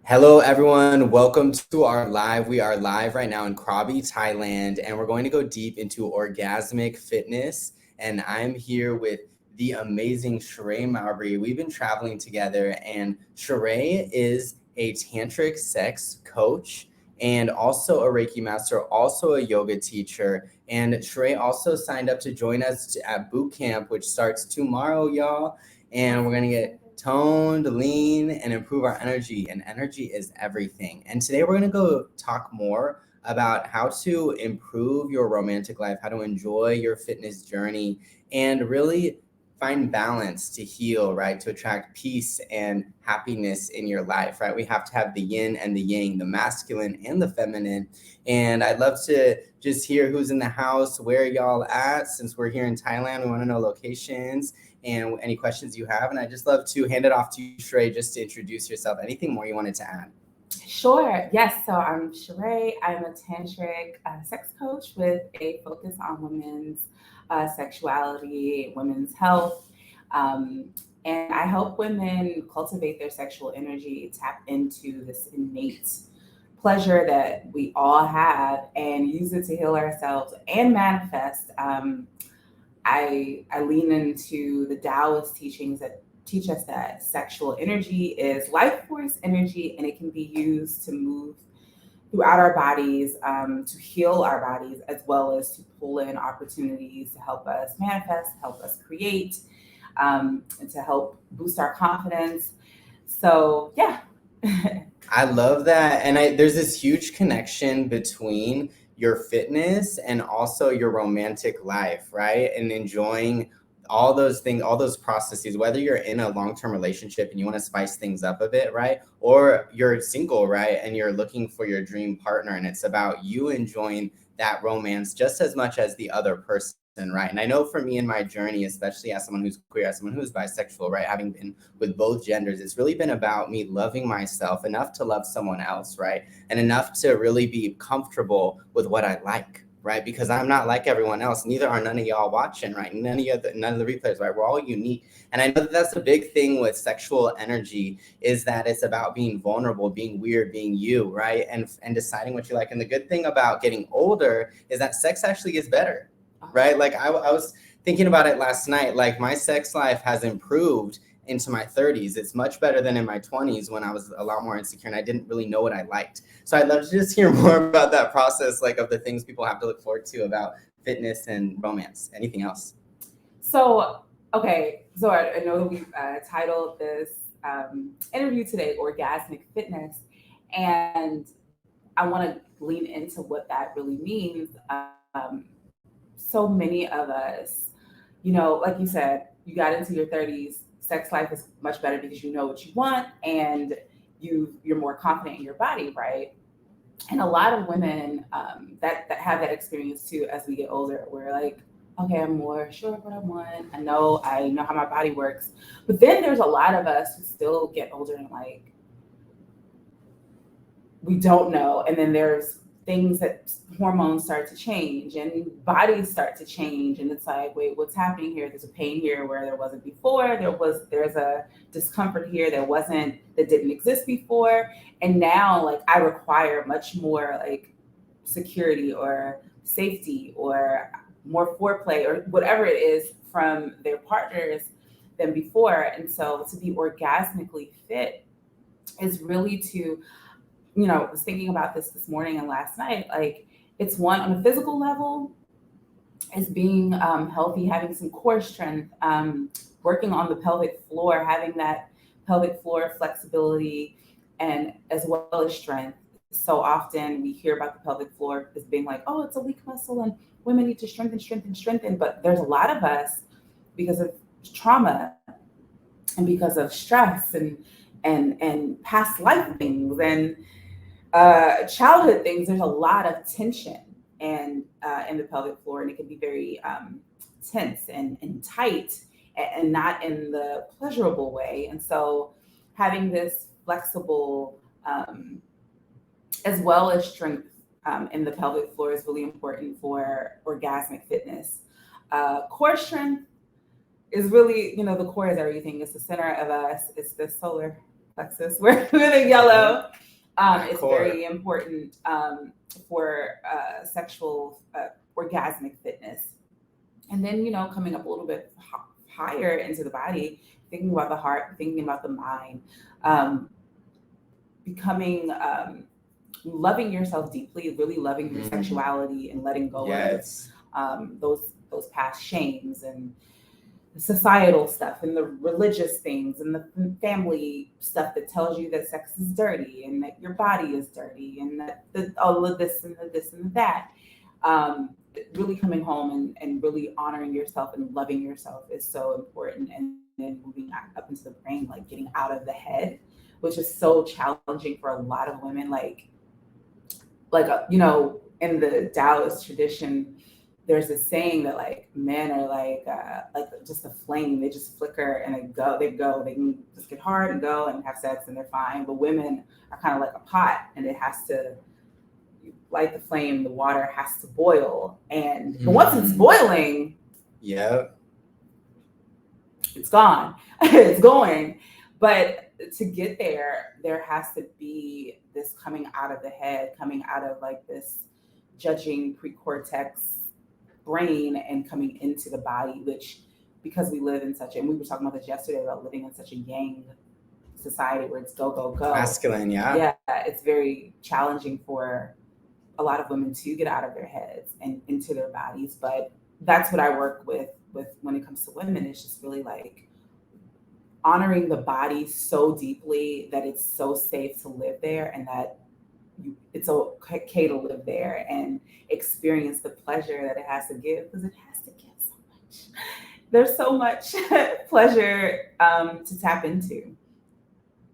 Hello, everyone. Welcome to our live. We are live right now in Krabi, Thailand, and we're going to go deep into orgasmic fitness. And I'm here with the amazing Cherae Mabry. We've been traveling together, and Cherae is a Tantric Sex Coach and also a Reiki master, also a yoga teacher. And Cherae also signed up to join us at Bootcamp, which starts tomorrow, y'all. And we're going to get toned, lean, and improve our energy. And energy is everything. And today we're going to go talk more about how to improve your romantic life, how to enjoy your fitness journey, and really find balance to heal, right? To attract peace and happiness in your life, right? We have to have the yin and the yang, the masculine and the feminine. And I'd love to just hear who's in the house, where y'all at. Since we're here in Thailand, we want to know locations and any questions you have. And I'd just love to hand it off to you, Cherae, just to introduce yourself. Anything more you wanted to add? Sure. Yes. So I'm Cherae. I'm a tantric sex coach with a focus on women's sexuality, women's health. And I help women cultivate their sexual energy, tap into this innate pleasure that we all have, and use it to heal ourselves and manifest. I lean into the Taoist teachings that teach us that sexual energy is life force energy, and it can be used to move throughout our bodies, to heal our bodies, as well as to pull in opportunities to help us manifest, help us create, and to help boost our confidence. So, yeah. I love that. And there's this huge connection between your fitness and also your romantic life, right? And enjoying all those things, all those processes, whether you're in a long-term relationship and you want to spice things up a bit, right? Or you're single, right? And you're looking for your dream partner, and it's about you enjoying that romance just as much as the other person. Right. And I know for me in my journey, especially as someone who's queer, as someone who's bisexual, right, having been with both genders, it's really been about me loving myself enough to love someone else, right, and enough to really be comfortable with what I like, right, because I'm not like everyone else. Neither are none of y'all watching, right, none of the replays, right. We're all unique. And I know that that's a big thing with sexual energy, is that it's about being vulnerable, being weird, being you, right, and deciding what you like. And the good thing about getting older is that sex actually gets better. Right? Like I was thinking about it last night, like my sex life has improved into my 30s. It's much better than in my 20s when I was a lot more insecure and I didn't really know what I liked. So I'd love to just hear more about that process, like of the things people have to look forward to about fitness and romance. Anything else? So, okay. So I know that we titled this interview today, Orgasmic Fitness. And I want to lean into what that really means. So many of us, like you said, you got into your 30s, sex life is much better because you know what you want and you're more confident in your body, right? And a lot of women that have that experience too as we get older, we're like, okay, I'm more sure of what I want. I know how my body works. But then there's a lot of us who still get older and like, we don't know. And then there's things that hormones start to change and bodies start to change. And it's like, wait, what's happening here? There's a pain here where there wasn't before. There's a discomfort here that didn't exist before. And now like I require much more like security or safety or more foreplay or whatever it is from their partners than before. And so to be orgasmically fit is really to, I was thinking about this morning and last night, like it's one on a physical level is being healthy, having some core strength, working on the pelvic floor, having that pelvic floor flexibility and as well as strength. So often we hear about the pelvic floor as being like, oh, it's a weak muscle and women need to strengthen. But there's a lot of us because of trauma and because of stress and past life things and childhood things, there's a lot of tension and in the pelvic floor, and it can be very tense and tight and not in the pleasurable way. And so having this flexible as well as strength in the pelvic floor is really important for orgasmic fitness. Core strength is really, the core is everything. It's the center of us. It's the solar plexus, where the yellow. It's Core. very important for sexual orgasmic fitness. And then, coming up a little bit higher into the body, thinking about the heart, thinking about the mind, becoming, loving yourself deeply, really loving your sexuality and letting go of those past shames and societal stuff and the religious things and the family stuff that tells you that sex is dirty and that your body is dirty and that all of this and the this and that. Really coming home and really honoring yourself and loving yourself is so important. And then moving up into the brain, like getting out of the head, which is so challenging for a lot of women. Like in the Taoist tradition, there's this saying that like men are like just a flame. They just flicker and they can just get hard and go and have sex and they're fine. But women are kind of like a pot, and it has to light the flame. The water has to boil, but once it's boiling, it's gone. It's going. But to get there, there has to be this coming out of the head, coming out of like this judging pre-cortex brain and coming into the body, which, because we live in and we were talking about this yesterday, about living in such a yang society where it's go, go, go. Masculine, Yeah, it's very challenging for a lot of women to get out of their heads and into their bodies. But that's what I work with when it comes to women. It's just really like honoring the body so deeply that it's so safe to live there, and that it's okay to live there and experience the pleasure that it has to give, because it has to give so much. There's so much pleasure to tap into.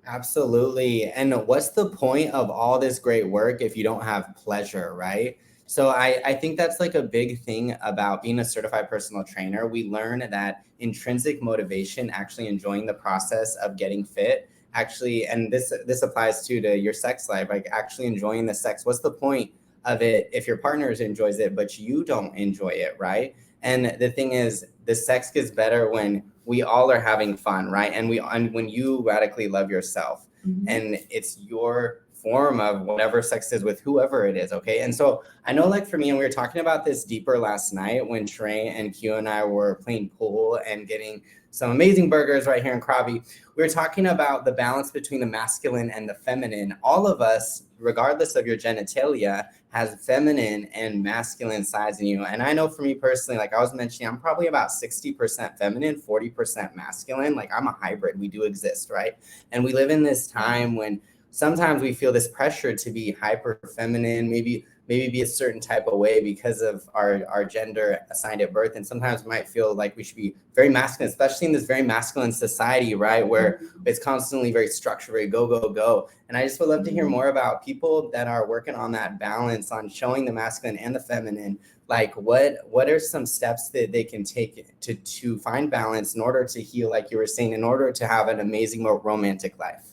Absolutely. And what's the point of all this great work if you don't have pleasure, right? So I think that's like a big thing about being a certified personal trainer. We learn that intrinsic motivation, actually enjoying the process of getting fit, actually, and this applies too to your sex life, like actually enjoying the sex. What's the point of it if your partner enjoys it, but you don't enjoy it, right? And the thing is, the sex gets better when we all are having fun, right? And when you radically love yourself, and it's your form of whatever sex is with whoever it is, okay? And so I know, like for me, and we were talking about this deeper last night when Cherae and Q and I were playing pool and getting some amazing burgers right here in Krabi. We were talking about the balance between the masculine and the feminine. All of us, regardless of your genitalia, has feminine and masculine sides in you. And I know for me personally, like I was mentioning, I'm probably about 60% feminine, 40% masculine. Like I'm a hybrid. We do exist, right? And we live in this time when sometimes we feel this pressure to be hyper feminine, maybe be a certain type of way because of our gender assigned at birth. And sometimes we might feel like we should be very masculine, especially in this very masculine society, right? Where it's constantly very structured, very go, go, go. And I just would love to hear more about people that are working on that balance, on showing the masculine and the feminine. Like what are some steps that they can take to find balance in order to heal, like you were saying, in order to have an amazing romantic life?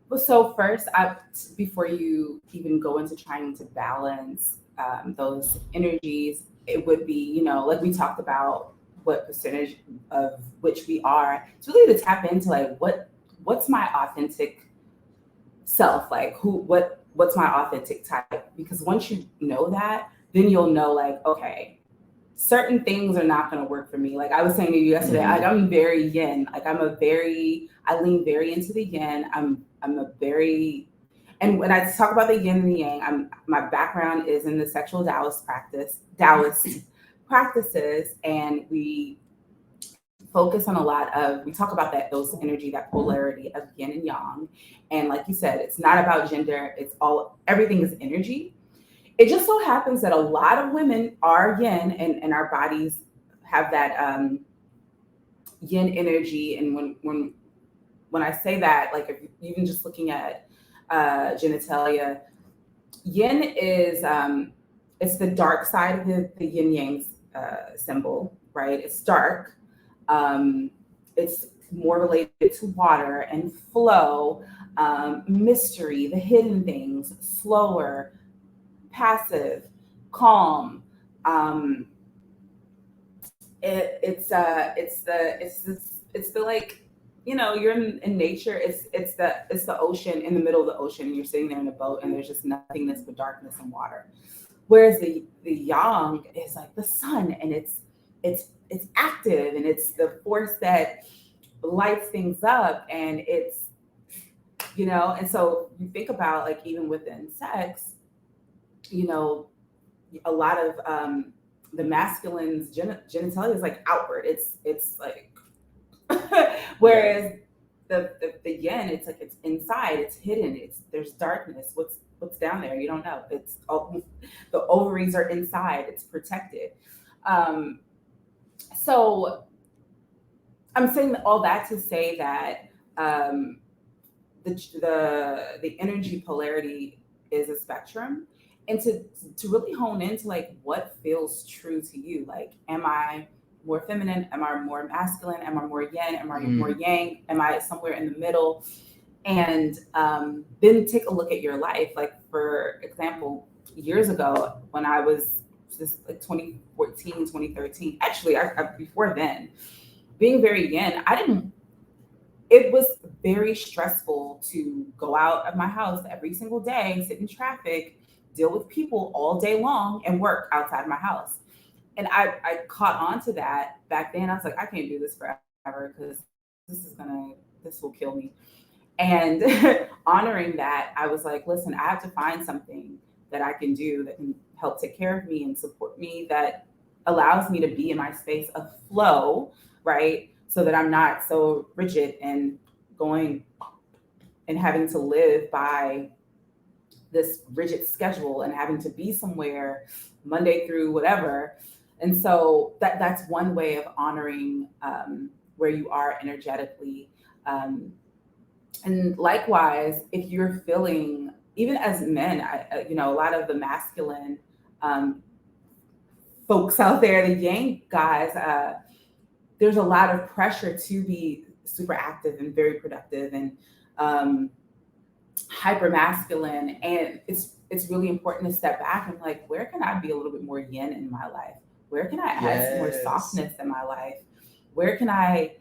Well, so first, before you even go into trying to balance those energies, it would be, like we talked about, what percentage of which we are. It's really to tap into like what's my authentic self, like what's my authentic type? Because once you know that, then you'll know like, okay, certain things are not going to work for me. Like I was saying to you yesterday, like I'm very yin. Like I lean very into the yin. And when I talk about the yin and the yang, my background is in the sexual Taoist practices, and we focus on we talk about those energy, that polarity of yin and yang. And like you said, it's not about gender. Everything is energy. It just so happens that a lot of women are yin, and our bodies have that yin energy. And when I say that, like if even just looking at genitalia, yin is it's the dark side of the yin yang symbol, right? It's dark. It's more related to water and flow, mystery, the hidden things, slower, passive, calm. It's the like you know, you're in nature. It's the ocean, in the middle of the ocean, and you're sitting there in a boat, and there's just nothingness but darkness and water. Whereas the yang is like the sun, and it's active, and it's the force that lights things up, and it's, you know. And so you think about, like, even within sex, you know, a lot of the masculine's genitalia is like outward. It's like whereas the yin, it's like it's inside, it's hidden, there's darkness. What's down there? You don't know. It's all, the ovaries are inside, it's protected. So I'm saying all that to say that the energy polarity is a spectrum, and to really hone into like what feels true to you. Like, am I more feminine? Am I more masculine? Am I more yin? Am I more yang? Am I somewhere in the middle? And then take a look at your life. Like, for example, years ago when I was just like 2014, 2013, actually I before then, being very yin, it was very stressful to go out of my house every single day, sit in traffic, deal with people all day long, and work outside my house. And I caught on to that back then. I was like, I can't do this forever, because this will kill me. And honoring that, I was like, listen, I have to find something that I can do that can help take care of me and support me, that allows me to be in my space of flow, right? So that I'm not so rigid and going and having to live by this rigid schedule and having to be somewhere Monday through whatever. And so that's one way of honoring where you are energetically. And likewise, if you're feeling, even as men, you know, a lot of the masculine folks out there, the yang guys, there's a lot of pressure to be super active and very productive and hyper masculine. And it's really important to step back and like, where can I be a little bit more yin in my life? Where can I add some more softness in my life? Where can I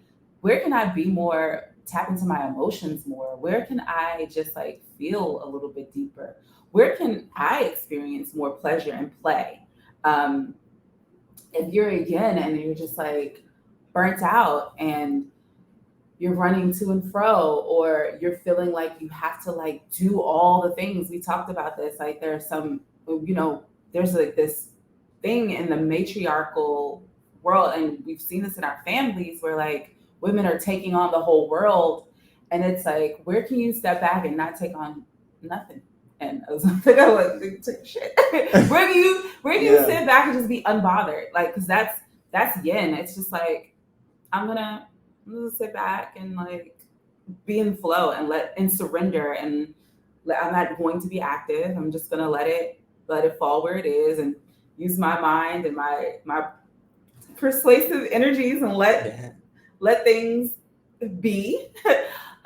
be more, tap into my emotions more? Where can I just like feel a little bit deeper? Where can I experience more pleasure and play? If you're a yin and you're just like burnt out and you're running to and fro, or you're feeling like you have to like do all the things, we talked about this, like there's some, you know, there's like this thing in the matriarchal world, and we've seen this in our families, where like women are taking on the whole world, and it's like, where can you step back and not take on nothing? And I was like, shit. where do you sit back and just be unbothered? Like, because that's yin. It's just like, I'm gonna sit back and like be in flow and surrender, and I'm not going to be active. I'm just gonna let it fall where it is, and use my mind and my persuasive energies, and let things be.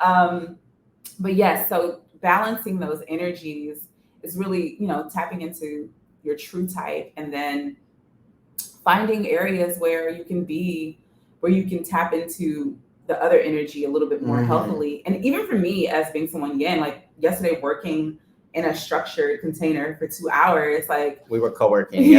But yes, so balancing those energies is really, you know, tapping into your true type, and then finding areas where you can tap into the other energy a little bit more healthily. And even for me, as being someone yin, like yesterday working in a structured container for 2 hours, like we were co-working.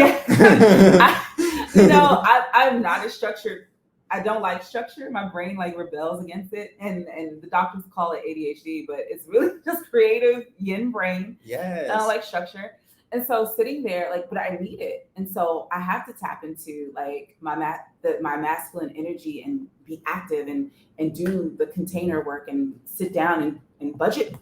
I'm not a structured. I don't like structure. My brain like rebels against it, and the doctors call it ADHD, but it's really just creative yin brain. Yes. I don't like structure. And so sitting there, like, but I need it. And so I have to tap into like my masculine energy and be active and do the container work and sit down and budget,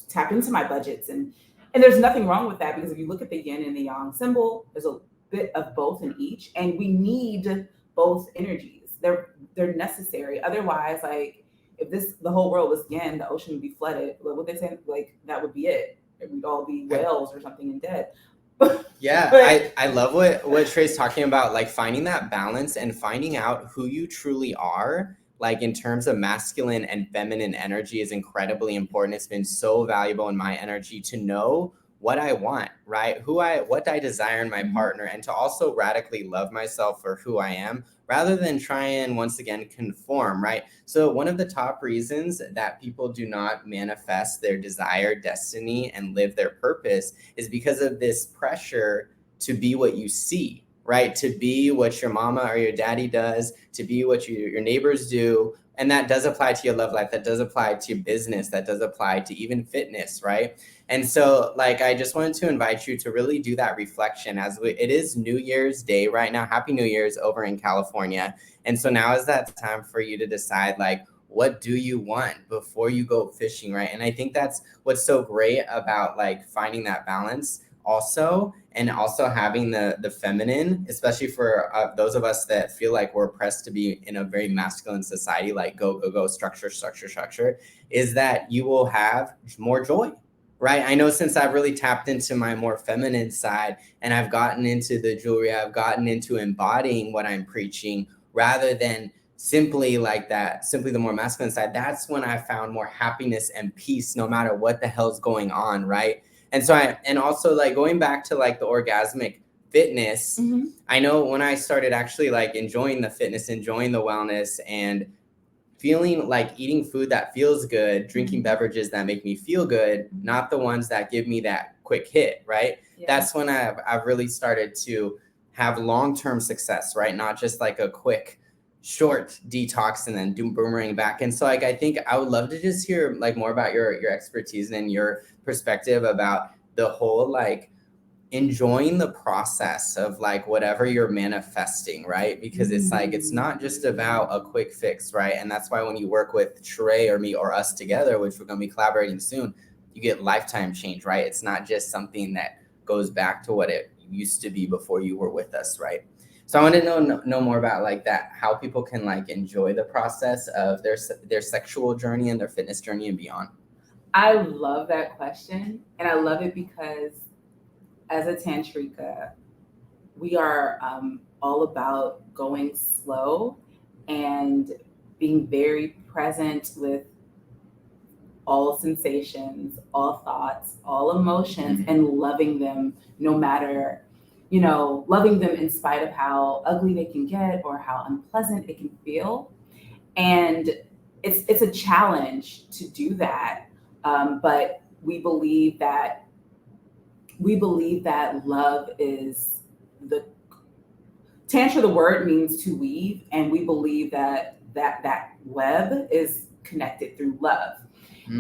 tap into my budgets. And there's nothing wrong with that, because if you look at the yin and the yang symbol, there's a bit of both in each, and we need both energies. They're necessary. Otherwise, like, if the whole world was yin, the ocean would be flooded. What would they say? Like, that would be it. We'd all be whales or something and dead. Yeah, I love what Cherae's talking about, like finding that balance and finding out who you truly are, like in terms of masculine and feminine energy, is incredibly important. It's been so valuable in my energy to know what I want, right? What I desire in my partner, and to also radically love myself for who I am, rather than try and once again conform, right? So one of the top reasons that people do not manifest their desired destiny and live their purpose is because of this pressure to be what you see, right? To be what your mama or your daddy does, to be what your neighbors do. And that does apply to your love life. That does apply to your business. That does apply to even fitness, right? And so like, I just wanted to invite you to really do that reflection it is New Year's Day right now. Happy New Year's over in California. And so now is that time for you to decide, like, what do you want before you go fishing, right? And I think that's what's so great about like finding that balance also, and also having the feminine, especially for those of us that feel like we're oppressed to be in a very masculine society, like go, structure, is that you will have more joy, right? I know since I've really tapped into my more feminine side and I've gotten into the jewelry, I've gotten into embodying what I'm preaching rather than simply the more masculine side, that's when I found more happiness and peace no matter what the hell's going on, right? And so and also like going back to like the orgasmic fitness, I know when I started actually like enjoying the fitness, enjoying the wellness, and feeling like eating food that feels good, drinking beverages that make me feel good, not the ones that give me that quick hit, right? Yeah. That's when I've really started to have long-term success, right? Not just like a quick short detox and then boomerang back. And so like, I think I would love to just hear like more about your expertise and your perspective about the whole like enjoying the process of like whatever you're manifesting, right? Because it's like, it's not just about a quick fix, right? And that's why when you work with Cherae or me or us together, which we're going to be collaborating soon, you get lifetime change, right? It's not just something that goes back to what it used to be before you were with us, right? So I want to know more about like that, how people can like enjoy the process of their sexual journey and their fitness journey and beyond. I love that question. And I love it because as a tantrika, we are all about going slow and being very present with all sensations, all thoughts, all emotions, and loving them no matter, loving them in spite of how ugly they can get or how unpleasant it can feel. And it's a challenge to do that. But we believe that love is Tantra, the word means to weave. And we believe that web is connected through love.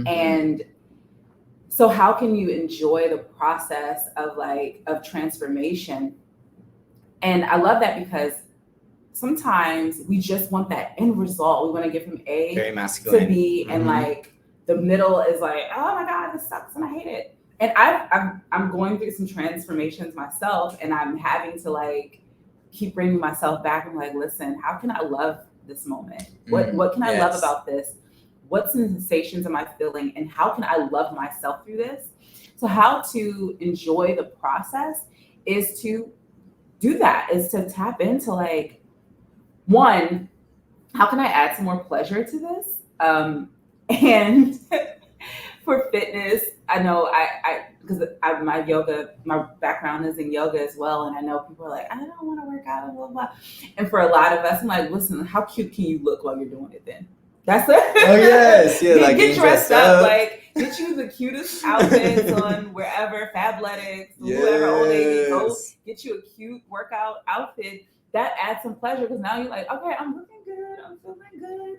And so how can you enjoy the process of transformation? And I love that because sometimes we just want that end result. We want to get from A very masculine to B, and like the middle is like, oh my God, this sucks and I hate it. And I'm going through some transformations myself, and I'm having to like keep bringing myself back. I'm like, listen, how can I love this moment? What can I love about this? What sensations am I feeling? And how can I love myself through this? So how to enjoy the process is to do that, is to tap into like, one, how can I add some more pleasure to this? And for fitness, I know because my background is in yoga as well. And I know people are like, I don't want to work out, blah, blah, blah. And for a lot of us, I'm like, listen, how cute can you look while you're doing it then? That's it. Oh yes, yeah. Get dressed up, like get you the cutest outfits on wherever, Fabletics, whoever, Old Navy, go get you a cute workout outfit that adds some pleasure because now you're like, okay, I'm looking good, I'm feeling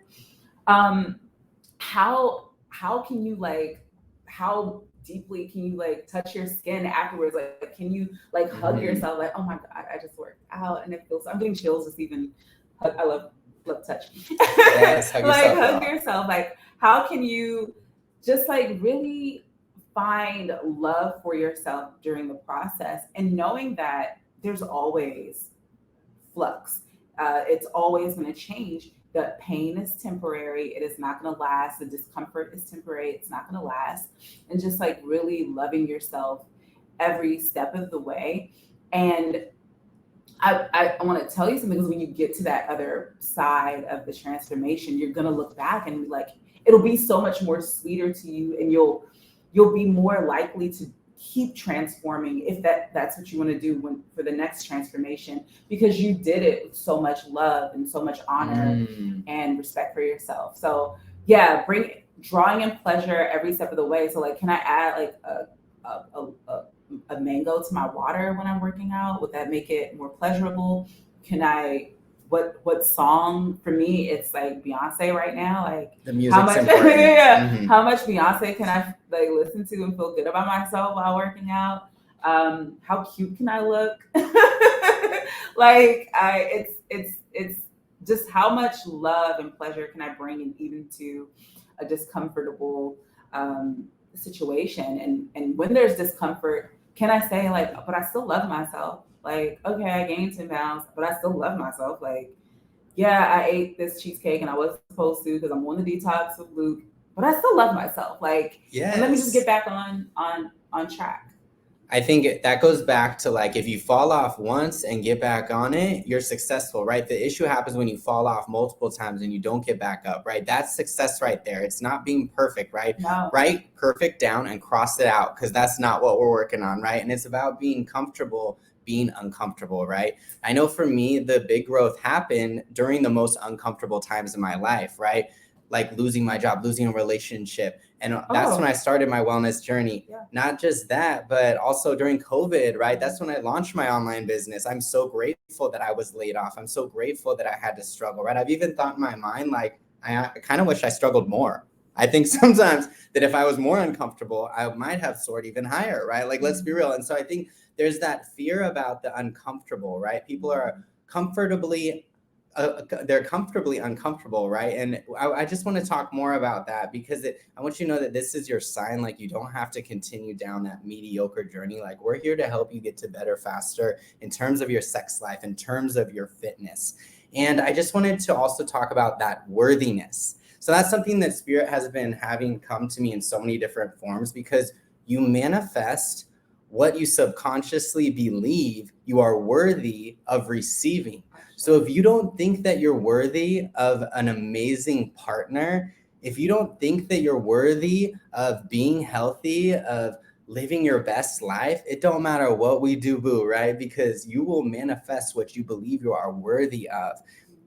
good. How can you like, how deeply can you like touch your skin afterwards? Like, can you like hug yourself? Like, oh my God, I just worked out and it feels. I'm getting chills just even. I love touch. Yes, hug yourself. Like, how can you just like really find love for yourself during the process, and knowing that there's always flux. It's always going to change. The pain is temporary. It is not going to last. The discomfort is temporary. It's not going to last. And just like really loving yourself every step of the way. And I want to tell you something, because when you get to that other side of the transformation, you're going to look back and like, it'll be so much more sweeter to you, and you'll be more likely keep transforming if that's what you want to do for the next transformation, because you did it with so much love and so much honor and respect for yourself. So yeah, drawing in pleasure every step of the way. So like, can I add like a mango to my water when I'm working out? Would that make it more pleasurable? Can I, what song? For me, it's like Beyonce right now. Like the music's important. How much Beyonce can I like listen to and feel good about myself while working out? How cute can I look? Like it's just how much love and pleasure can I bring in even to a discomfortable situation? And when there's discomfort, can I say like, but I still love myself? Like, okay, I gained 10 pounds, but I still love myself. Like, yeah, I ate this cheesecake and I wasn't supposed to because I'm on the detox with Luke, but I still love myself. Like, yes. And let me just get back on track. I think that goes back to like, if you fall off once and get back on it, you're successful, right? The issue happens when you fall off multiple times and you don't get back up, right? That's success right there. It's not being perfect, right? No. Write perfect down and cross it out, because that's not what we're working on, right? And it's about being comfortable being uncomfortable, right? I know for me, the big growth happened during the most uncomfortable times in my life, right? Like losing my job, losing a relationship. And that's when I started my wellness journey. Yeah. Not just that, but also during COVID, right? That's when I launched my online business. I'm so grateful that I was laid off. I'm so grateful that I had to struggle, right? I've even thought in my mind, like, I kind of wish I struggled more. I think sometimes that if I was more uncomfortable, I might have soared even higher, right? Like, let's be real. And so I think there's that fear about the uncomfortable, right? People are they're comfortably uncomfortable, right? And I just want to talk more about that, because I want you to know that this is your sign. Like, you don't have to continue down that mediocre journey. Like, we're here to help you get to better, faster in terms of your sex life, in terms of your fitness. And I just wanted to also talk about that worthiness. So that's something that Spirit has been having come to me in so many different forms, because you manifest what you subconsciously believe you are worthy of receiving. So if you don't think that you're worthy of an amazing partner, if you don't think that you're worthy of being healthy, of living your best life, it don't matter what we do, boo, right? Because you will manifest what you believe you are worthy of.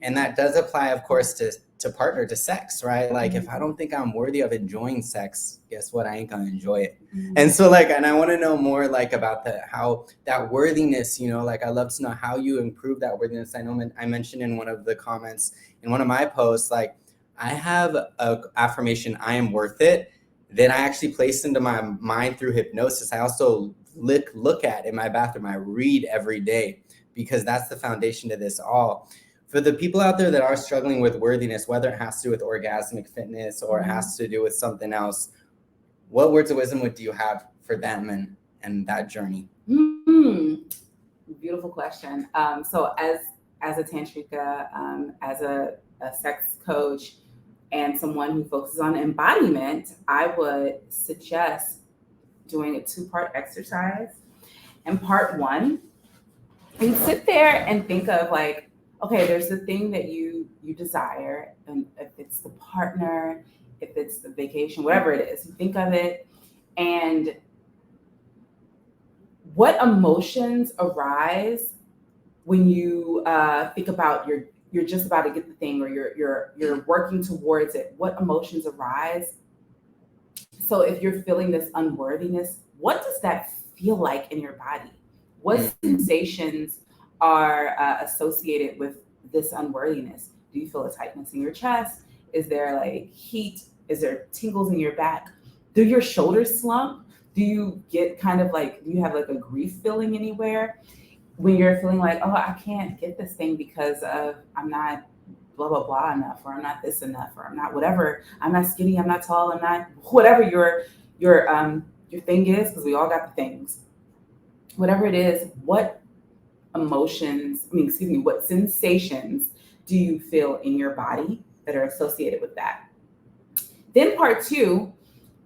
And that does apply, of course, to partner, to sex, right? Like, if I don't think I'm worthy of enjoying sex, guess what? I ain't gonna enjoy it. And so like, and I want to know more like about how that worthiness, you know, like, I love to know how you improve that worthiness. I know I mentioned in one of the comments in one of my posts, like, I have a affirmation, I am worth it. Then I actually place into my mind through hypnosis. I also look at in my bathroom, I read every day, because that's the foundation to this all. For the people out there that are struggling with worthiness, whether it has to do with orgasmic fitness or it has to do with something else, what words of wisdom do you have for them and that journey? Beautiful question. So as a tantrika, as a sex coach, and someone who focuses on embodiment, I would suggest doing a 2-part exercise. And part 1, you sit there and think of like, okay, there's the thing that you desire, and if it's the partner, if it's the vacation, whatever it is, you think of it, and what emotions arise when you think about you're just about to get the thing, or you're working towards it. What emotions arise? So if you're feeling this unworthiness, what does that feel like in your body? What sensations are associated with this unworthiness? Do you feel a tightness in your chest? Is there like heat? Is there tingles in your back? Do your shoulders slump? Do you get kind of like, do you have like a grief feeling anywhere? When you're feeling like, oh, I can't get this thing because of I'm not blah, blah, blah enough, or I'm not this enough, or I'm not whatever. I'm not skinny, I'm not tall, I'm not whatever your thing is, because we all got the things. Whatever it is, what what sensations do you feel in your body that are associated with that? Then part 2,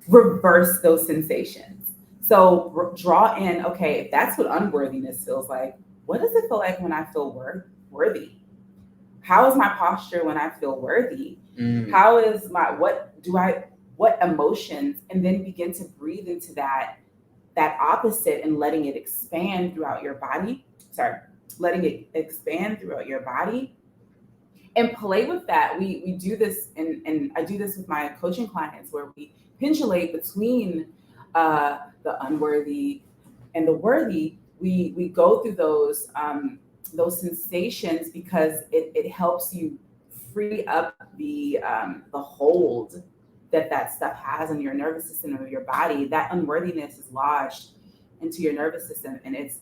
reverse those sensations. So draw in, okay, if that's what unworthiness feels like, what does it feel like when I feel worthy? How is my posture when I feel worthy? How is what emotions? And then begin to breathe into that that opposite and letting it expand throughout your body. Letting it expand throughout your body and play with that. We do this, and I do this with my coaching clients, where we pendulate between the unworthy and the worthy. We go through those sensations because it helps you free up the hold that stuff has on your nervous system or your body. That unworthiness is lodged into your nervous system, and it's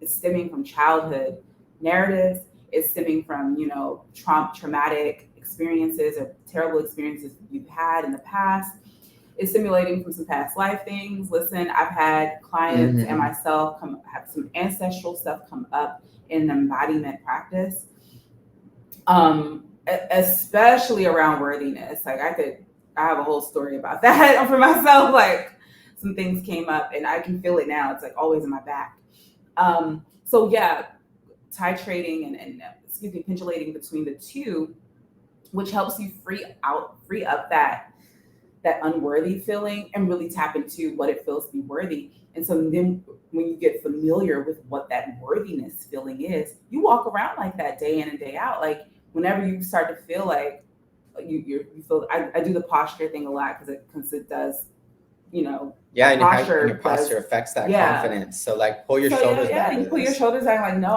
stemming from childhood narratives. It's stemming from, traumatic experiences or terrible experiences you've had in the past. It's stimulating from some past life things. Listen, I've had clients and myself have some ancestral stuff come up in embodiment practice, especially around worthiness. Like I have a whole story about that for myself. Like some things came up and I can feel it now. It's like always in my back. So yeah, titrating and pendulating between the two, which helps you free up that unworthy feeling and really tap into what it feels to be worthy. And so then when you get familiar with what that worthiness feeling is, you walk around like that day in and day out. Like whenever you start to feel like you feel, I do the posture thing a lot because it does, Yeah, and your posture affects that confidence. So like pull your shoulders back. Yeah, you pull your shoulders back like, no,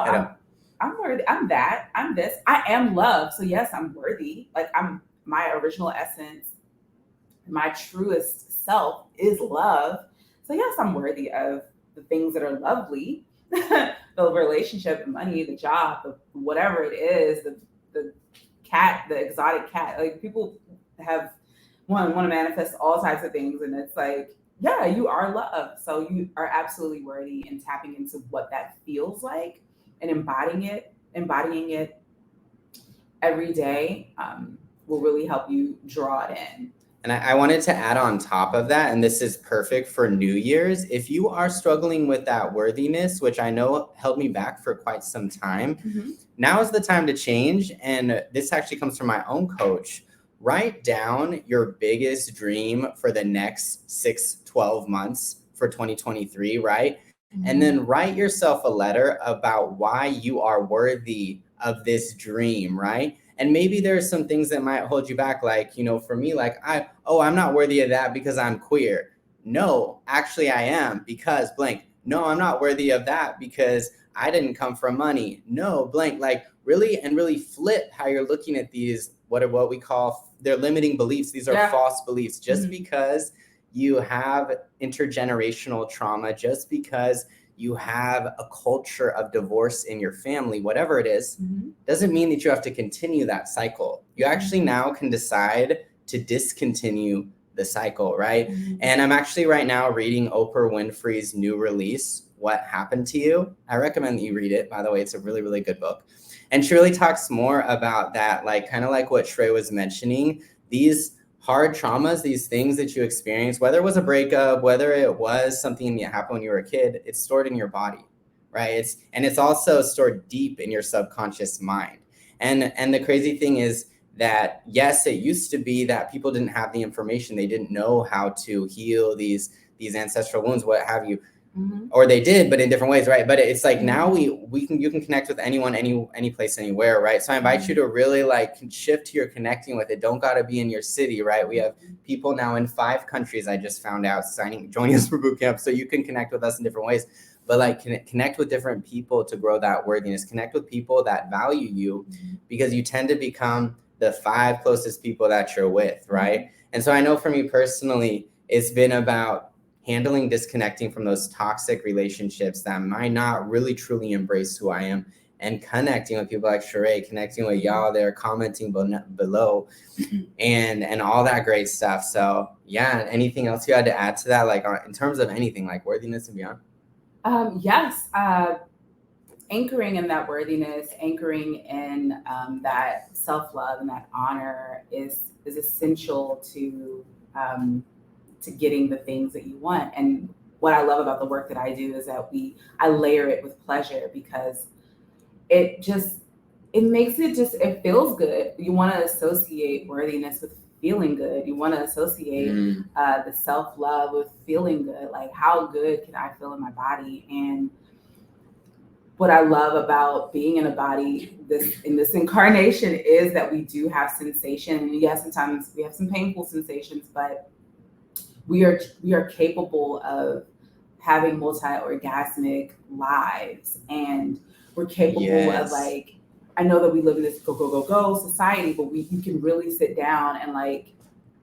I'm worthy. I'm that. I'm this. I am love. So yes, I'm worthy. Like I'm my original essence. My truest self is love. So yes, I'm worthy of the things that are lovely, the relationship, the money, the job, whatever it is, the cat, the exotic cat. Like people want to manifest all types of things, and it's like, yeah, you are love. So you are absolutely worthy, and tapping into what that feels like and embodying it every day will really help you draw it in. And I wanted to add on top of that, and this is perfect for New Year's. If you are struggling with that worthiness, which I know held me back for quite some time, now is the time to change. And this actually comes from my own coach. Write down your biggest dream for the next 6-12 months for 2023, right? And then write yourself a letter about why you are worthy of this dream, right? And maybe there's some things that might hold you back. Like, for me, like, I'm not worthy of that because I'm queer. No, actually I am because blank. No, I'm not worthy of that because I didn't come from money. No, blank. Like really flip how you're looking at these, what we call, they're limiting beliefs. These are false beliefs. Just because you have intergenerational trauma, just because you have a culture of divorce in your family, whatever it is, doesn't mean that you have to continue that cycle. You actually now can decide to discontinue the cycle, right? And I'm actually right now reading Oprah Winfrey's new release, What Happened to You. I recommend that you read it. By the way, it's a really, really good book. And she really talks more about that, like kind of like what Cherae was mentioning, these hard traumas, these things that you experience, whether it was a breakup, whether it was something that happened when you were a kid, it's stored in your body, right? It's also stored deep in your subconscious mind. And the crazy thing is that, yes, it used to be that people didn't have the information. They didn't know how to heal these ancestral wounds, what have you. Or they did, but in different ways, right? But it's like now you can connect with anyone, any place, anywhere, right? So I invite you to really like shift to your connecting with it. Don't gotta be in your city, right? We have people now in 5 countries. I just found out joining us for Bootcamp, so you can connect with us in different ways. But like connect with different people to grow that worthiness. Connect with people that value you, because you tend to become the 5 closest people that you're with, right? And so I know for me personally, it's been about handling disconnecting from those toxic relationships that might not really truly embrace who I am, and connecting with people like Cherae, connecting with y'all there, commenting below, and all that great stuff. So yeah, anything else you had to add to that, like in terms of anything like worthiness and beyond? Yes, anchoring in that worthiness, anchoring in that self-love and that honor is essential to getting the things that you want. And what I love about the work that I do is that I layer it with pleasure, because it makes it feels good. You want to associate worthiness with feeling good. You want to associate the self-love with feeling good. Like, how good can I feel in my body? And what I love about being in a body in this incarnation is that we do have sensation. And yes, sometimes we have some painful sensations, but we are capable of having multi-orgasmic lives, and we're capable of, like, I know that we live in this go society, but you can really sit down and like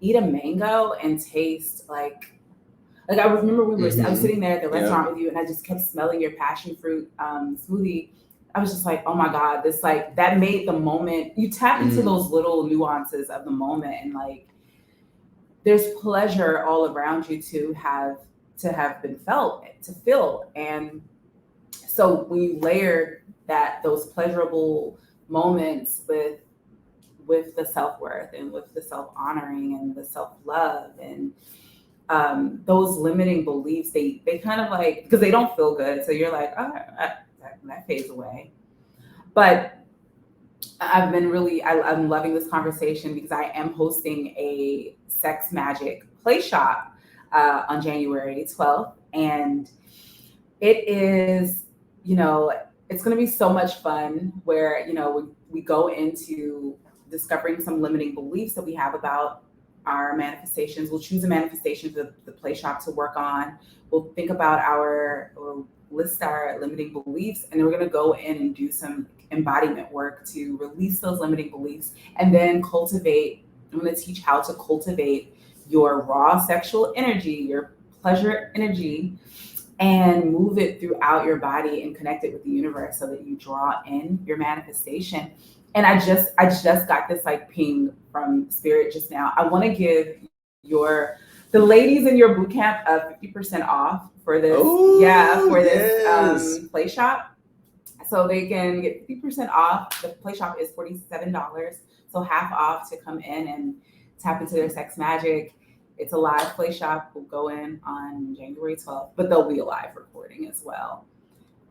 eat a mango and taste like I remember I was sitting there at the restaurant with you, and I just kept smelling your passion fruit smoothie. I was just like, oh my God, this, like, that made the moment, you tap into those little nuances of the moment, and like there's pleasure all around you to have been felt, to feel. And so when you layer those pleasurable moments with the self-worth and with the self-honoring and the self-love and those limiting beliefs, they kind of like, because they don't feel good, so you're like, oh, that fades away. But I'm loving this conversation because I am hosting a sex magic play shop on January 12th, and it is, it's going to be so much fun, where we go into discovering some limiting beliefs that we have about our manifestations. We'll choose a manifestation for the play shop to work on. We'll think about we'll list our limiting beliefs, and then we're going to go in and do some embodiment work to release those limiting beliefs, and then I'm going to teach how to cultivate your raw sexual energy, your pleasure energy, and move it throughout your body and connect it with the universe so that you draw in your manifestation. And I just got this like ping from spirit just now. I want to give the ladies in your boot camp 50% off for this. This play shop. So they can get 50% off. The play shop is $47. So half off to come in and tap into their sex magic. It's a live play shop. We'll go in on January 12th, but there'll be a live recording as well.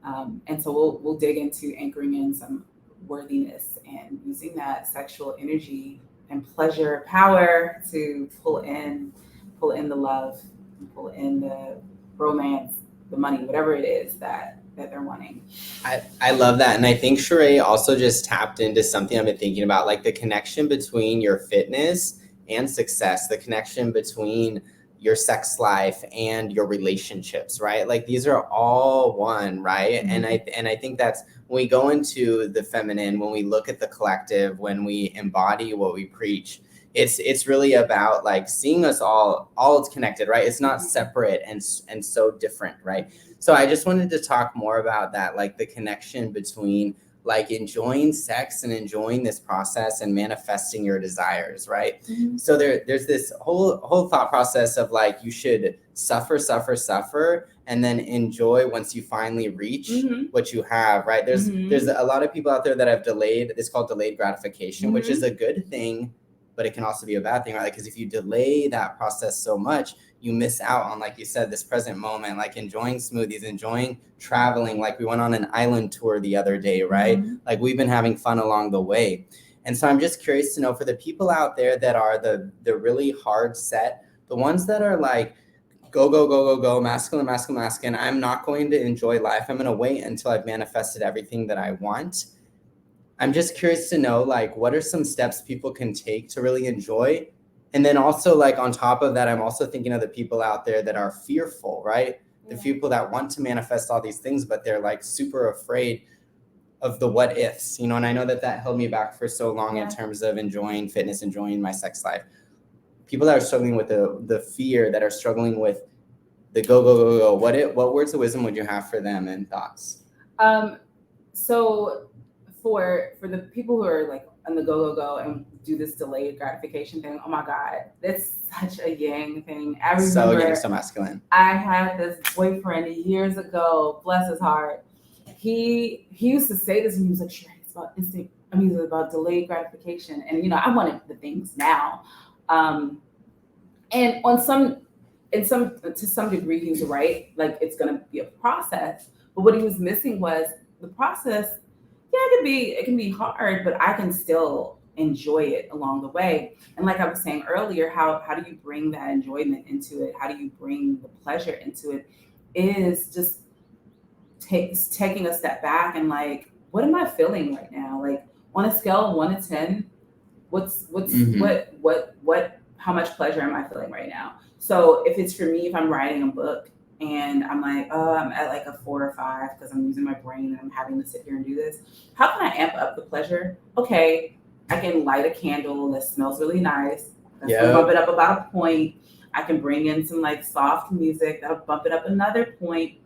And so we'll dig into anchoring in some worthiness and using that sexual energy and pleasure power to pull in the love, pull in the romance, the money, whatever it is that they're wanting. I love that. And I think Cherae also just tapped into something I've been thinking about, like the connection between your fitness and success, the connection between your sex life and your relationships, right? Like these are all one, right? And I think that's when we go into the feminine, when we look at the collective, when we embody what we preach, it's really about like seeing us all connected, right? It's not separate and so different, right? So I just wanted to talk more about that, like the connection between like enjoying sex and enjoying this process and manifesting your desires, right? So there's this whole thought process of like you should suffer, and then enjoy once you finally reach what you have, right? There's a lot of people out there that have it's called delayed gratification, which is a good thing, but it can also be a bad thing, right? Because if you delay that process so much, you miss out on, like you said, this present moment, like enjoying smoothies, enjoying traveling. Like we went on an island tour the other day, right? Like we've been having fun along the way. And so I'm just curious to know, for the people out there that are the really hard set, the ones that are like, go, masculine, I'm not going to enjoy life. I'm going to wait until I've manifested everything that I want. I'm just curious to know, like, what are some steps people can take to really enjoy? And then also, like, on top of that, I'm also thinking of the people out there that are fearful, right? The people that want to manifest all these things, but they're like super afraid of the what ifs, and I know that held me back for so long in terms of enjoying fitness, enjoying my sex life. People that are struggling with the fear, that are struggling with the go. What words of wisdom would you have for them and thoughts? So for the people who are like on the go and do this delayed gratification thing, oh my God, that's such a yang thing. I remember so yang, so masculine. I had this boyfriend years ago, bless his heart. He used to say this, and he was like, sure, it's about instinct. It's about delayed gratification. And I wanted the things now. And to some degree, he was right. Like it's gonna be a process. But what he was missing was the process. Yeah, it can be hard, but I can still enjoy it along the way. And like I was saying earlier, how do you bring that enjoyment into it? How do you bring the pleasure into it? Is just taking a step back and like, what am I feeling right now? Like on a scale of 1 to 10, what's how much pleasure am I feeling right now? So if it's for me, if I'm writing a book and I'm like, oh, I'm at like a 4 or 5 because I'm using my brain and I'm having to sit here and do this, how can I amp up the pleasure? Okay, I can light a candle that smells really nice. That's gonna bump it up about a point. I can bring in some like soft music that'll bump it up another point.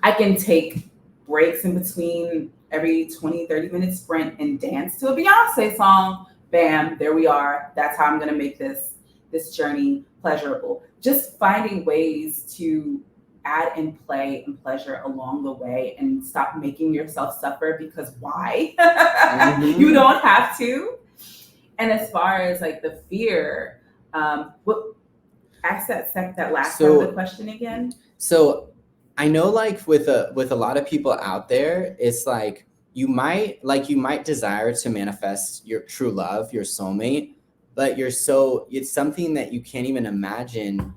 I can take breaks in between every 20, 30-minute sprint and dance to a Beyonce song. Bam, there we are. That's how I'm going to make this journey pleasurable. Just finding ways to add in play and pleasure along the way and stop making yourself suffer, because why? You don't have to. And as far as like the fear, ask that last part of the question again. So I know like with a lot of people out there, it's like you might desire to manifest your true love, your soulmate, but it's something that you can't even imagine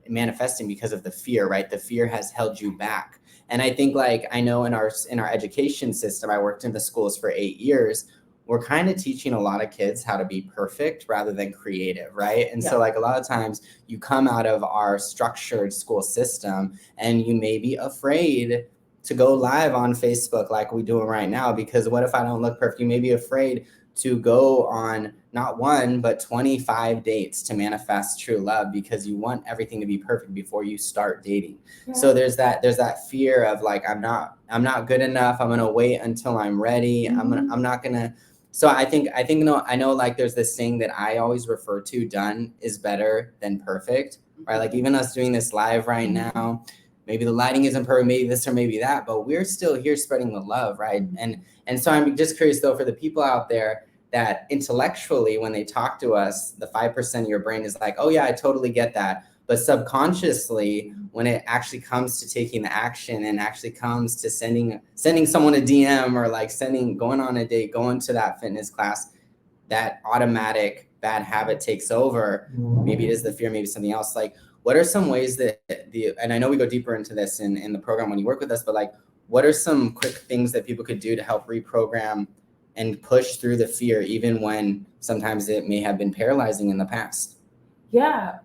manifesting because of the fear, right? The fear has held you back. And I think like, I know in our education system, I worked in the schools for 8 years. We're kind of teaching a lot of kids how to be perfect rather than creative, right? And so like a lot of times you come out of our structured school system and you may be afraid to go live on Facebook like we're doing right now, because what if I don't look perfect? You may be afraid to go on not 1, but 25 dates to manifest true love because you want everything to be perfect before you start dating. Yeah. So there's that fear of like, I'm not good enough. I'm going to wait until I'm ready. I'm not going to. So I know like there's this saying that I always refer to, done is better than perfect, right? Like even us doing this live right now, maybe the lighting isn't perfect, maybe this or maybe that, but we're still here spreading the love, right? And so I'm just curious though, for the people out there that intellectually, when they talk to us, the 5% of your brain is like, oh yeah, I totally get that. But subconsciously, when it actually comes to taking the action and actually comes to sending someone a DM or like going on a date, going to that fitness class, that automatic bad habit takes over. Maybe it is the fear, maybe something else. Like, what are some ways that and I know we go deeper into this in the program when you work with us, but like, what are some quick things that people could do to help reprogram and push through the fear, even when sometimes it may have been paralyzing in the past? Yeah.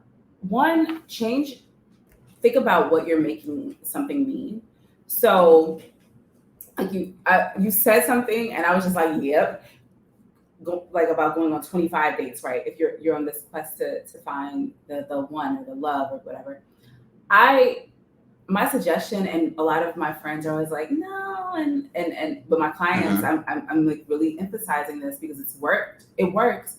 One, think about what you're making something mean. So like you said something and I was just like, yep. Like about going on 25 dates, right? If you're on this quest to find the one or the love or whatever. My suggestion, and a lot of my friends are always like, no, but my clients, I'm like really emphasizing this because it works.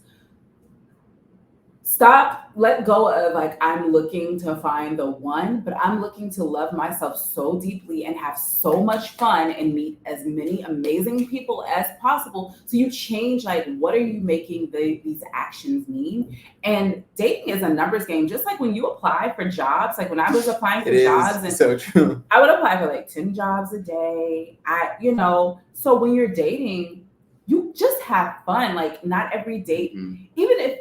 Let go of like, I'm looking to find the one, but I'm looking to love myself so deeply and have so much fun and meet as many amazing people as possible. So you change, like, what are you making these actions mean? And dating is a numbers game. Just like when you apply for jobs, like when I was applying for jobs, and so true. I would apply for like 10 jobs a day. So when you're dating, you just have fun. Like not every date, even if,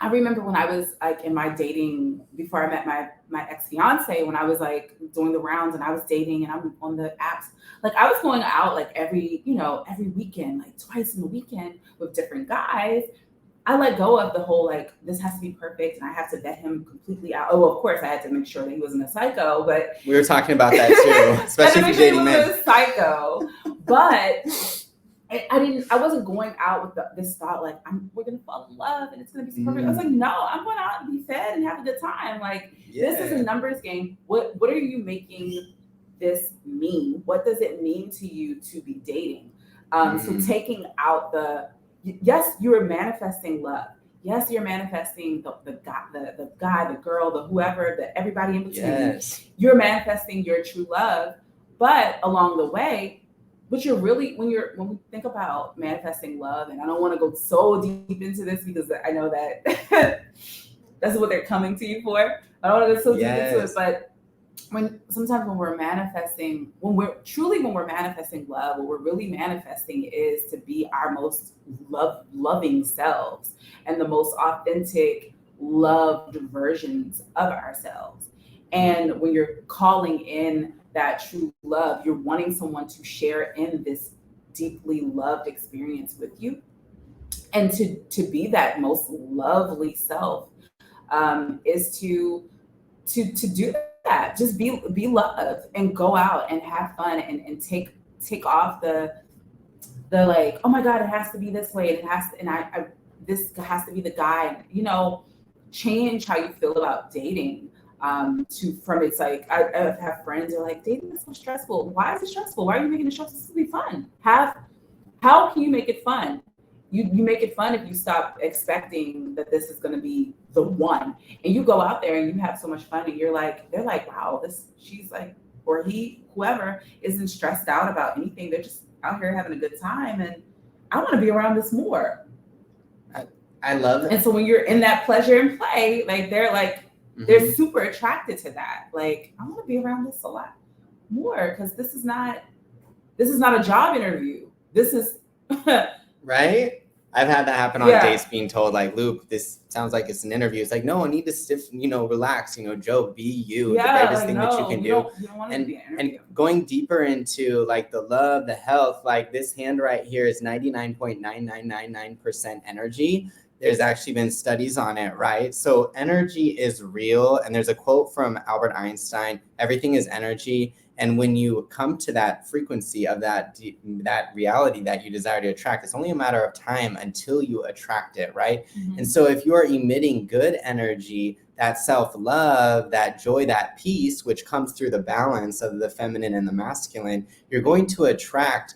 I remember when I was like in my dating, before I met my ex-fiance, when I was like doing the rounds and I was dating and I'm on the apps, like I was going out like every weekend, like twice in the weekend with different guys. I let go of the whole, like, this has to be perfect and I have to vet him completely out. Oh, of course I had to make sure that he wasn't a psycho, but we were talking about that too, especially for dating men. He was a psycho, but I wasn't going out with this thought like we're gonna fall in love and it's gonna be so perfect. I was like, no, I'm going out and be fed and have a good time. Like this is a numbers game. What are you making this mean? What does it mean to you to be dating? So taking out yes, you are manifesting love. Yes, you're manifesting the guy, the girl, the whoever, everybody in between. Yes. You're manifesting your true love, but along the way. But you're really, when we think about manifesting love, and I don't want to go so deep into this because I know that that's what they're coming to you for. I don't want to go so deep into it, but sometimes when we're manifesting love, what we're really manifesting is to be our most loving selves and the most authentic, loved versions of ourselves. And when you're calling in that true love, you're wanting someone to share in this deeply loved experience with you, and to be that most lovely self, is to do that. Just be loved and go out and have fun and take off the like, oh my God, it has to be this way, and it has to, and I this has to be the guy, you know. Change how you feel about dating. It's like I have friends who are like, dating is so stressful. Why is it stressful? Why are you making it stressful? It's gonna be fun. How can you make it fun? You make it fun if you stop expecting that this is going to be the one, and you go out there and you have so much fun, and they're like, wow, she's like, or whoever isn't stressed out about anything. They're just out here having a good time, and I want to be around this more. I love it. And so when you're in that pleasure and play, like they're super attracted to that. Like, I want to be around this a lot more, because this is not a job interview. This is right. I've had that happen on dates, being told like, Luke, this sounds like it's an interview. It's like, no, I need to relax, joke, be you, the greatest thing that you can do. You don't want to be an interview. And going deeper into like the love, the health, like this hand right here is 99.9999% energy. There's actually been studies on it, right? So energy is real. And there's a quote from Albert Einstein, everything is energy. And when you come to that frequency of that reality that you desire to attract, it's only a matter of time until you attract it, right? Mm-hmm. And so if you are emitting good energy, that self-love, that joy, that peace, which comes through the balance of the feminine and the masculine, you're going to attract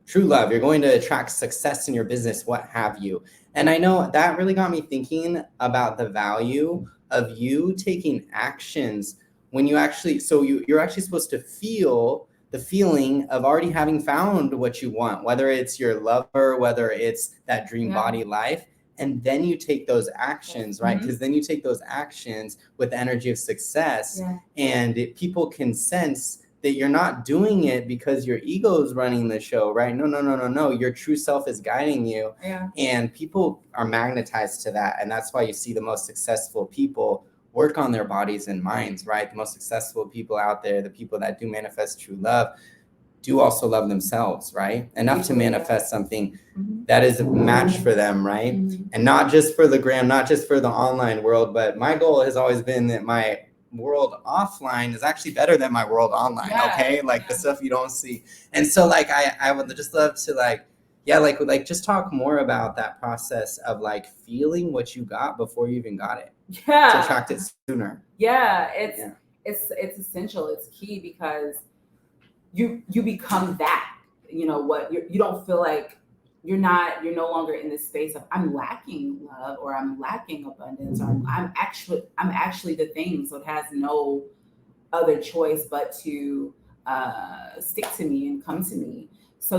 true love. You're going to attract success in your business, what have you. And I know that really got me thinking about the value of you taking actions when you actually, you're actually supposed to feel the feeling of already having found what you want, whether it's your lover, whether it's that dream body life, and then you take those actions, right? Because then you take those actions with the energy of success, and people can sense that you're not doing it because your ego is running the show, right? No. Your true self is guiding you. Yeah. And people are magnetized to that. And that's why you see the most successful people work on their bodies and minds, right? The most successful people out there, the people that do manifest true love, do also love themselves, right? Enough to manifest something that is a match for them, right? And not just for the gram, not just for the online world, but my goal has always been that my world offline is actually better than my world online, okay? Like the stuff you don't see. And so like, I would just love to like just talk more about that process of like feeling what you got before you even got it. To attract it sooner. It's essential. It's key, because you become that, you don't feel like you're no longer in this space of I'm lacking love, or I'm lacking abundance, or I'm actually the thing. So it has no other choice but to stick to me and come to me. So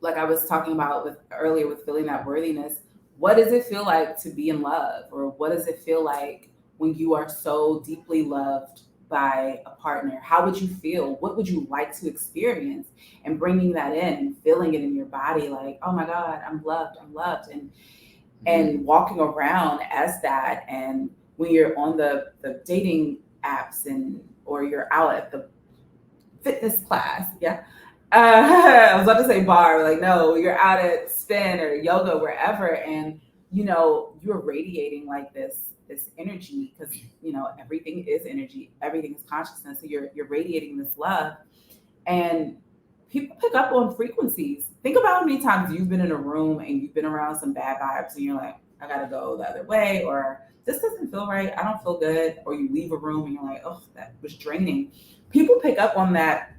like I was talking about earlier with feeling that worthiness. What does it feel like to be in love? Or what does it feel like when you are so deeply loved by a partner? How would you feel? What would you like to experience? And bringing that in and feeling it in your body, like, oh my God, I'm loved, and walking around as that. And when you're on the dating apps or you're out at the fitness class, I was about to say bar, like, no, you're out at spin or yoga, wherever, and you're radiating like this energy, because everything is energy, everything is consciousness. So you're radiating this love, and people pick up on frequencies. Think about how many times you've been in a room and you've been around some bad vibes, and you're like, I gotta go the other way, or this doesn't feel right, I don't feel good, or you leave a room and you're like, oh, that was draining. People pick up on that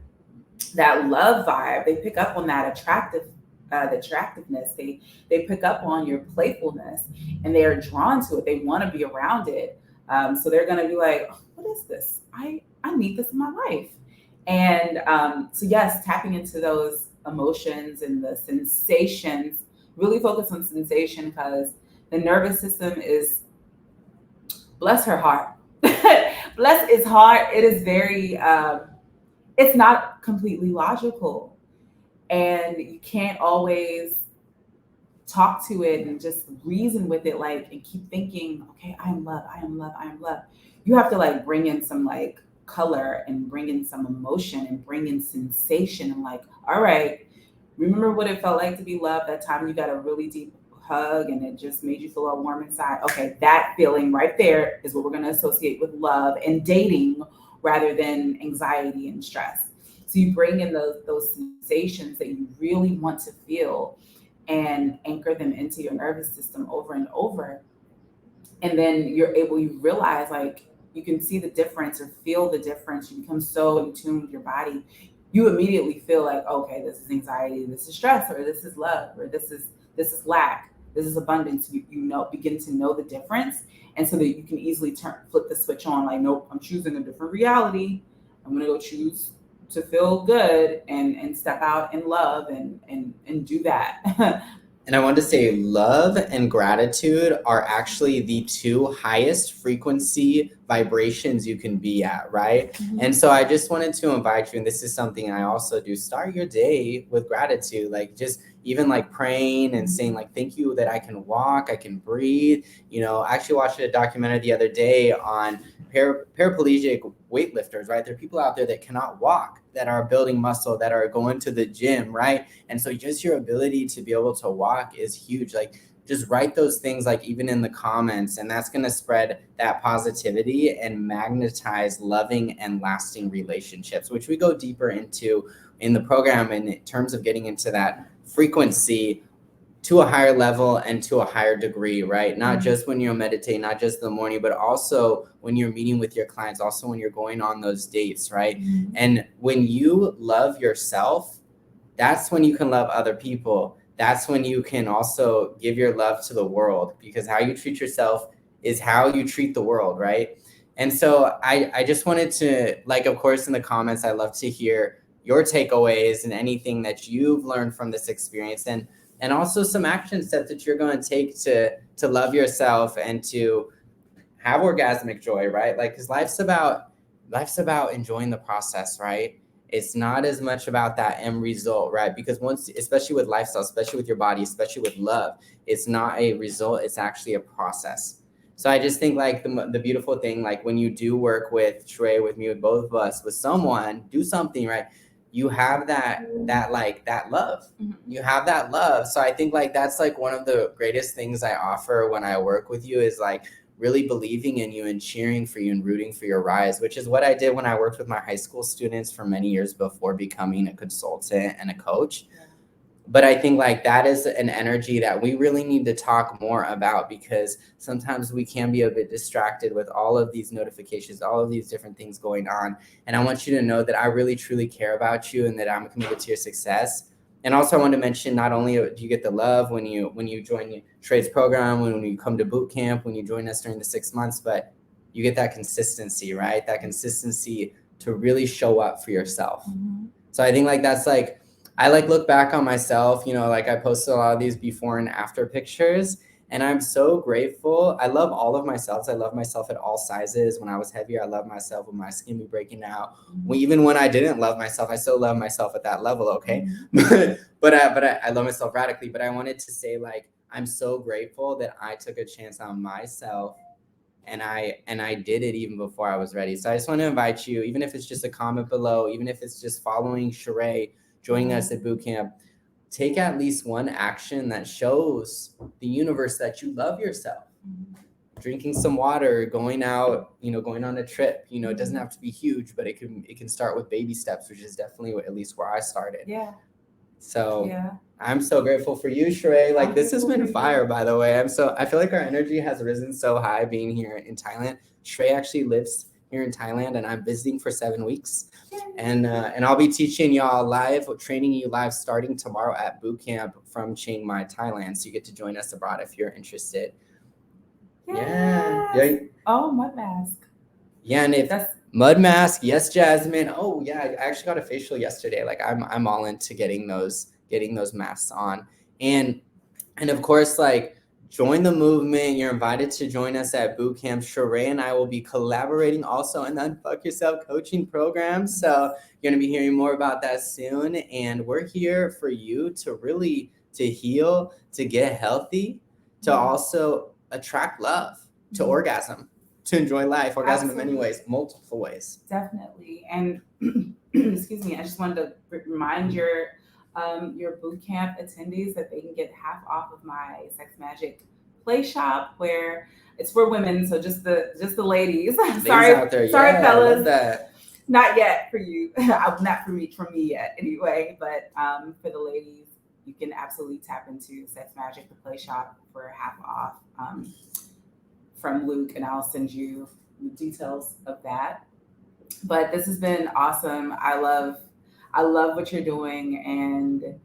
love vibe. They pick up on that attractiveness. They pick up on your playfulness, and they are drawn to it. They want to be around it. So they're going to be like, oh, what is this? I need this in my life. And so yes, tapping into those emotions and the sensations, really focus on sensation, because the nervous system is, bless her heart, Bless is hard. It is very, it's not completely logical. And you can't always talk to it and just reason with it, like, and keep thinking, okay, I am love, I am love, I am love. You have to like bring in some like color and bring in some emotion and bring in sensation and like, all right, remember what it felt like to be loved that time you got a really deep hug and it just made you feel all warm inside. Okay, that feeling right there is what we're going to associate with love and dating rather than anxiety and stress. So you bring in those sensations that you really want to feel and anchor them into your nervous system over and over. And then you realize like you can see the difference or feel the difference. You become so in tune with your body. You immediately feel like, okay, this is anxiety, this is stress, or this is love, or this is lack, this is abundance. Begin to know the difference. And so that you can easily flip the switch on, like, nope, I'm choosing a different reality. I'm gonna go choose to feel good and step out in love and do that. And I want to say love and gratitude are actually the two highest frequency vibrations you can be at, right? Mm-hmm. And so I just wanted to invite you, and this is something I also do, start your day with gratitude, like just even like praying and saying like, thank you that I can walk, I can breathe. I actually watched a documentary the other day on paraplegic weightlifters, right? There are people out there that cannot walk, that are building muscle, that are going to the gym, right? And so just your ability to be able to walk is huge. Like just write those things, like even in the comments, and that's going to spread that positivity and magnetize loving and lasting relationships, which we go deeper into in the program in terms of getting into that frequency to a higher level and to a higher degree, right? Not just when you're meditating, not just in the morning, but also when you're meeting with your clients, also when you're going on those dates, right? Mm-hmm. And when you love yourself, that's when you can love other people. That's when you can also give your love to the world, because how you treat yourself is how you treat the world, right? And so I just wanted to, like, of course, in the comments, I love to hear your takeaways and anything that you've learned from this experience, and also some action steps that you're going to take to love yourself and to have orgasmic joy, right? Like, because life's about enjoying the process, right? It's not as much about that end result, right? Because once, especially with lifestyle, especially with your body, especially with love, it's not a result, it's actually a process. So I just think like the beautiful thing, like when you do work with Cherae, with me, with both of us, with someone, do something, right? You have that love. Mm-hmm. You have that love. So I think like that's like one of the greatest things I offer when I work with you is like really believing in you and cheering for you and rooting for your rise, which is what I did when I worked with my high school students for many years before becoming a consultant and a coach. Yeah. But I think like that is an energy that we really need to talk more about, because sometimes we can be a bit distracted with all of these notifications, all of these different things going on. And I want you to know that I really, truly care about you and that I'm committed to your success. And also I want to mention, not only do you get the love when you join Cherae's program, when you come to boot camp, when you join us during the 6 months, but you get that consistency, right? That consistency to really show up for yourself. Mm-hmm. So I think like that's like, I like look back on myself, like I posted a lot of these before and after pictures, and I'm so grateful. I love all of myself. I love myself at all sizes. When I was heavier, I love myself with my skin be breaking out. Even when I didn't love myself, I still love myself at that level. Okay. But I love myself radically. But I wanted to say, like, I'm so grateful that I took a chance on myself, and I did it even before I was ready. So I just want to invite you, even if it's just a comment below, even if it's just following Cherae, joining us at Bootcamp, take at least one action that shows the universe that you love yourself. Drinking some water, going out, going on a trip, it doesn't have to be huge, but it can start with baby steps, which is definitely at least where I started. Yeah. So yeah. I'm so grateful for you, Cherae. Like, this has been fire, by the way. I feel like our energy has risen so high being here in Thailand. Cherae actually lives here in Thailand, and I'm visiting for 7 weeks. And I'll be teaching y'all live, training you live starting tomorrow at Bootcamp from Chiang Mai, Thailand. So you get to join us abroad if you're interested. Yes. Yeah. Oh, mud mask. Yeah, and mud mask, yes, Jasmine. Oh yeah, I actually got a facial yesterday. Like I'm all into getting those masks on. And of course, like, join the movement. You're invited to join us at Bootcamp. Cherae and I will be collaborating also in the Unfuck Yourself coaching program. So you're going to be hearing more about that soon. And we're here for you to really, to heal, to get healthy, to also attract love, to orgasm, to enjoy life, orgasm in many ways, multiple ways. Definitely. And excuse me, I just wanted to remind your bootcamp attendees that they can get half off of my Sex Magic Play Shop, where it's for women, so just the ladies. Sorry, out there. Sorry, yeah, fellas. I love that. Not yet for you. Not from me yet, anyway. But for the ladies, you can absolutely tap into Sex Magic, the Play Shop, for half off from Luke, and I'll send you the details of that. But this has been awesome. I love what you're doing and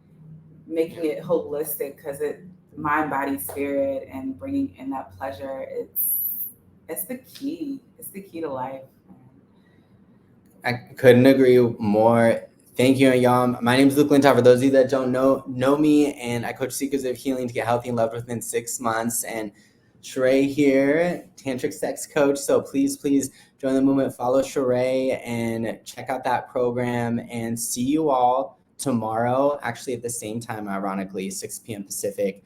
making it holistic, because it mind, body, spirit, and bringing in that pleasure. It's the key. It's the key to life. I couldn't agree more. Thank you, y'all. My name is Luke Lintoff. For those of you that don't know me, and I coach seekers of healing to get healthy and loved within 6 months. And Cherae here, Tantric Sex Coach. So please join the movement, follow Cherae, and check out that program. And see you all tomorrow, actually at the same time, ironically, 6 p.m. Pacific.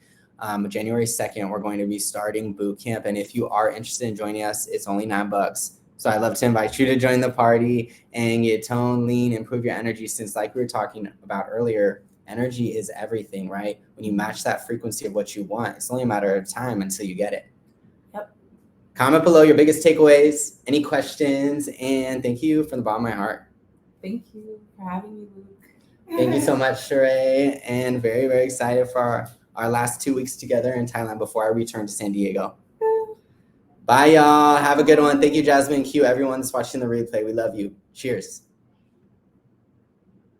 January 2nd, we're going to be starting boot camp. And if you are interested in joining us, it's only $9. So I'd love to invite you to join the party and get toned, lean, improve your energy, since like we were talking about earlier, energy is everything, right? When you match that frequency of what you want, it's only a matter of time until you get it. Yep. Comment below your biggest takeaways, any questions, and thank you from the bottom of my heart. Thank you for having me, Luke. Thank you so much, Cherae, and very, very excited for our last 2 weeks together in Thailand before I return to San Diego. Bye, y'all. Have a good one. Thank you, Jasmine Q, everyone that's watching the replay. We love you. Cheers.